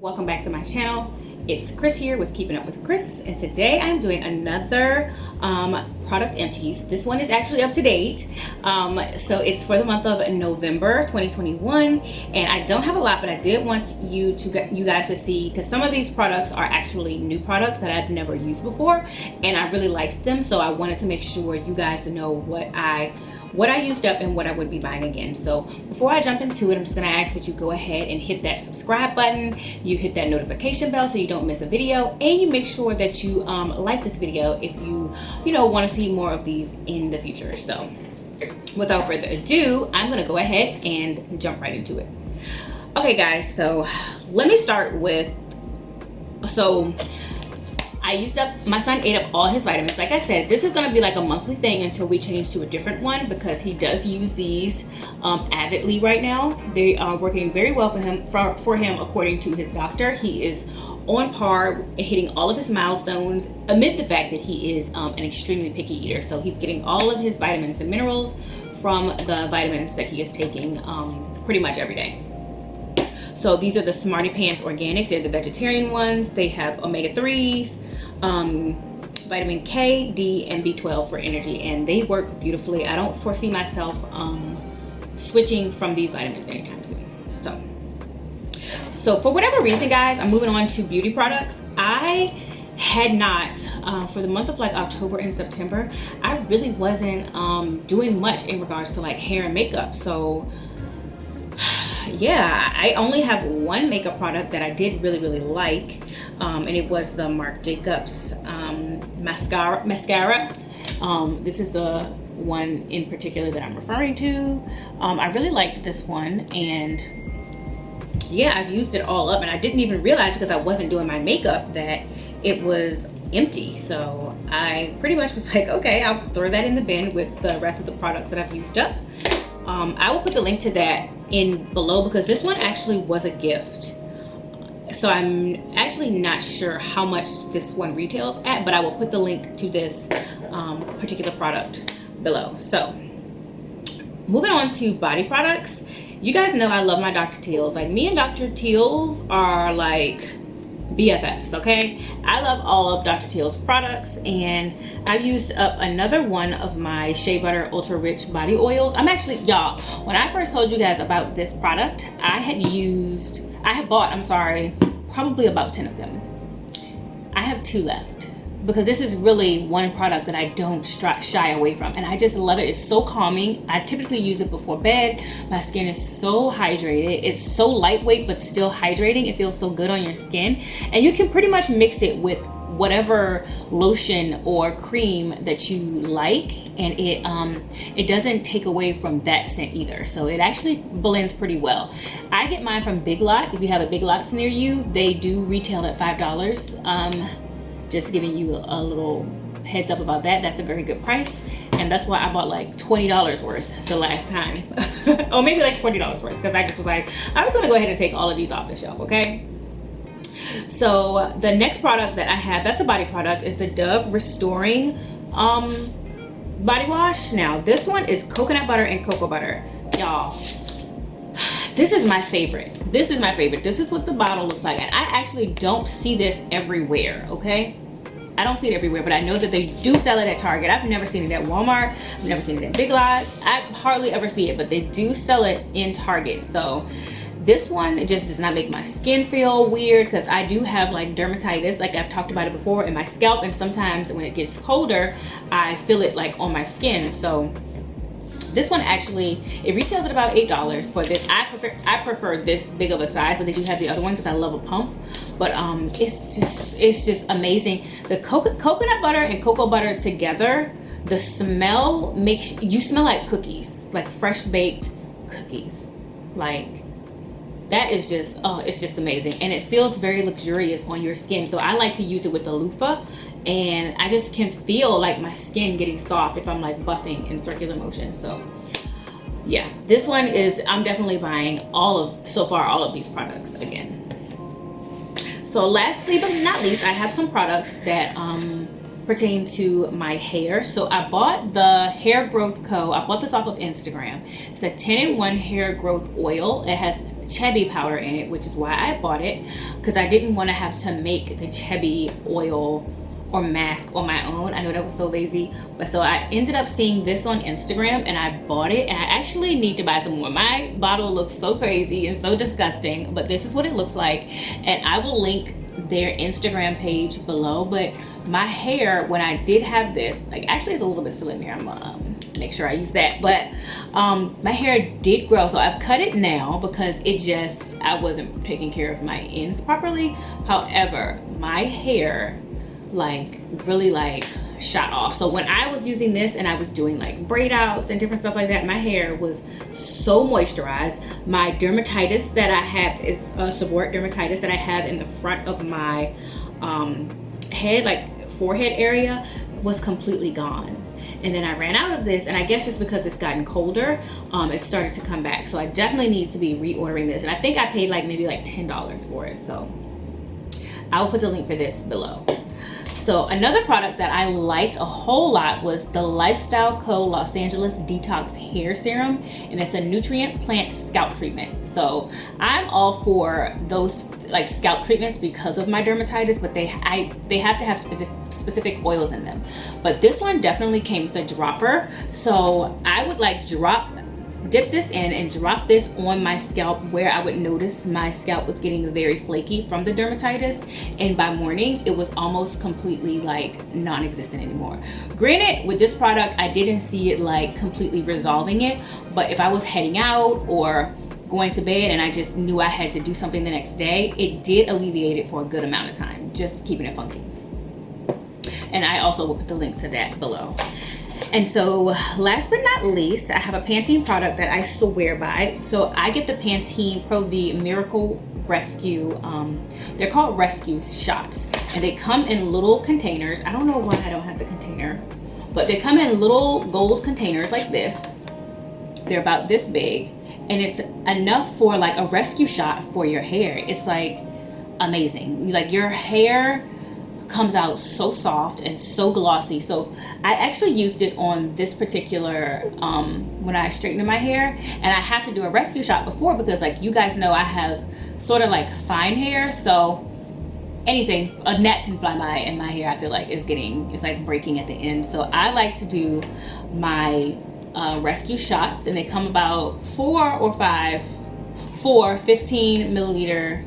Welcome back to my channel. It's Kris here with Keeping Up with Kris, and today I'm doing another product empties. This one is actually up to date, so it's for the month of November 2021, and I don't have a lot, but I did want you guys to see, because some of these products are actually new products that I've never used before, and I really liked them, so I wanted to make sure you guys know what I used up and what I would be buying again. So before I jump into it, I'm just gonna ask that you go ahead and hit that subscribe button, you hit that notification bell so you don't miss a video, and you make sure that you like this video if you want to see more of these in the future. So without further ado, I'm gonna go ahead and jump right into it. Okay guys, so let me start with, I used up, my son ate up all his vitamins. Like I said, this is gonna be like a monthly thing until we change to a different one, because he does use these avidly right now. They are working very well for him according to his doctor. He is on par, hitting all of his milestones amid the fact that he is an extremely picky eater. So he's getting all of his vitamins and minerals from the vitamins that he is taking pretty much every day. So these are the Smarty Pants Organics. They're the vegetarian ones. They have omega-3s, vitamin K, D, and B12 for energy, and they work beautifully. I don't foresee myself switching from these vitamins anytime soon. So for whatever reason, guys, I'm moving on to beauty products. I had not, for the month of like October and September, I really wasn't doing much in regards to like hair and makeup. So yeah, I only have one makeup product that I did really like, and it was the Marc Jacobs mascara. This is the one in particular that I'm referring to. I really liked this one, and yeah, I've used it all up, and I didn't even realize, because I wasn't doing my makeup, that it was empty. So I pretty much was like, okay, I'll throw that in the bin with the rest of the products that I've used up. I will put the link to that in below, because this one actually was a gift. So I'm actually not sure how much this one retails at, but I will put the link to this particular product below. So moving on to body products. You guys know I love my Dr. Teals. Like, me and Dr. Teals are like BFFs, okay? I love all of Dr. Teals products, and I've used up another one of my Shea Butter Ultra Rich Body Oils. I'm actually, y'all, when I first told you guys about this product, I had bought probably about 10 of them. I have 2 left, because this is really one product that I don't shy away from, and I just love it. It's so calming. I typically use it before bed. My skin is so hydrated. It's so lightweight but still hydrating. It feels so good on your skin, and you can pretty much mix it with whatever lotion or cream that you like, and it doesn't take away from that scent either. So it actually blends pretty well. I get mine from Big Lots. If you have a Big Lots near you, they do retail at $5. Just giving you a little heads up about that. That's a very good price, and that's why I bought like $20 worth the last time. Or maybe like $40 worth, because I just was like, I was gonna go ahead and take all of these off the shelf, okay? So the next product that I have, that's a body product, is the Dove Restoring body wash. Now this one is coconut butter and cocoa butter. Y'all, this is my favorite. This is my favorite. This is what the bottle looks like, and I actually don't see this everywhere, okay? I don't see it everywhere, but I know that they do sell it at Target. I've never seen it at Walmart. I've never seen it at Big Lots. I hardly ever see it, but they do sell it in Target. So this one, it just does not make my skin feel weird, because I do have like dermatitis, like I've talked about it before, in my scalp, and sometimes when it gets colder, I feel it like on my skin. So this one actually, it retails at about $8 for this. I prefer this big of a size, but they do have the other one because I love a pump. But it's just amazing. The coconut butter and cocoa butter together, the smell makes you smell like cookies, like fresh baked cookies. Like, that is just, oh, it's just amazing, and it feels very luxurious on your skin. So I like to use it with the loofah, and I just can feel like my skin getting soft if I'm like buffing in circular motion. So yeah, this one is, I'm definitely buying so far all of these products again. So lastly but not least, I have some products that pertain to my hair. So I bought the Hair Growth Co. I bought this off of Instagram. It's a 10-in-1 hair growth oil. It has chebby powder in it, which is why I bought it, because I didn't want to have to make the chebby oil or mask on my own. I know that was so lazy, but so I ended up seeing this on Instagram and I bought it, and I actually need to buy some more. My bottle looks so crazy and so disgusting, but this is what it looks like, and I will link their Instagram page below. But my hair, when I did have this, like, actually it's a little bit still in there, I'm gonna make sure I use that, but my hair did grow, so I've cut it now because I wasn't taking care of my ends properly. However, my hair like really like shot off. So when I was using this and I was doing like braid outs and different stuff like that, my hair was so moisturized. My dermatitis that I have is a seborrheic dermatitis that I have in the front of my head, like forehead area, was completely gone. And then I ran out of this, and I guess just because it's gotten colder, it started to come back. So I definitely need to be reordering this, and I think I paid like maybe like $10 for it. So I'll put the link for this below. So another product that I liked a whole lot was the Lifestyle Co Los Angeles Detox Hair Serum, and it's a nutrient plant scalp treatment. So I'm all for those like scalp treatments because of my dermatitis, but they have to have specific oils in them. But this one definitely came with a dropper, so I would like dip this in and drop this on my scalp where I would notice my scalp was getting very flaky from the dermatitis, and by morning it was almost completely like non-existent anymore. Granted, with this product I didn't see it like completely resolving it, but if I was heading out or going to bed and I just knew I had to do something the next day, it did alleviate it for a good amount of time, just keeping it funky. And I also will put the link to that below. And so last but not least, I have a Pantene product that I swear by. So I get the Pantene Pro V Miracle Rescue. They're called Rescue Shots, and they come in little containers. I don't know why I don't have the container, but they come in little gold containers like this. They're about this big, and it's enough for like a rescue shot for your hair. It's like amazing. Like your hair comes out so soft and so glossy. So I actually used it on this particular when I straightened my hair, and I have to do a rescue shot before because, like, you guys know I have sort of like fine hair, so anything, a net can fly by and my hair I feel like it's like breaking at the end. So I like to do my rescue shots, and they come about 4 15 milliliter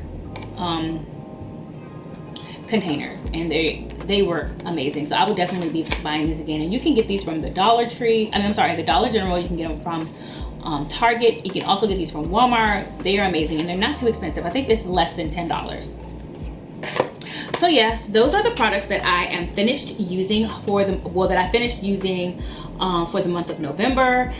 containers, and they work amazing. So I would definitely be buying these again, and you can get these from the Dollar Tree. the Dollar General. You can get them from Target. You can also get these from Walmart. They are amazing, and they're not too expensive. I think it's less than $10. So yes, those are the products that I am finished using for the month of November.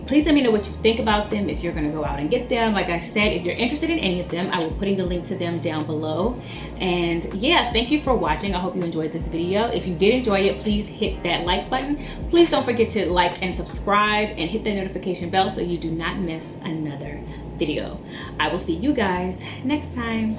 Please let me know what you think about them, if you're gonna go out and get them. Like I said, if you're interested in any of them, I will putting the link to them down below. And yeah, thank you for watching. I hope you enjoyed this video. If you did enjoy it, please hit that like button. Please don't forget to like and subscribe and hit the notification bell so you do not miss another video. I will see you guys next time.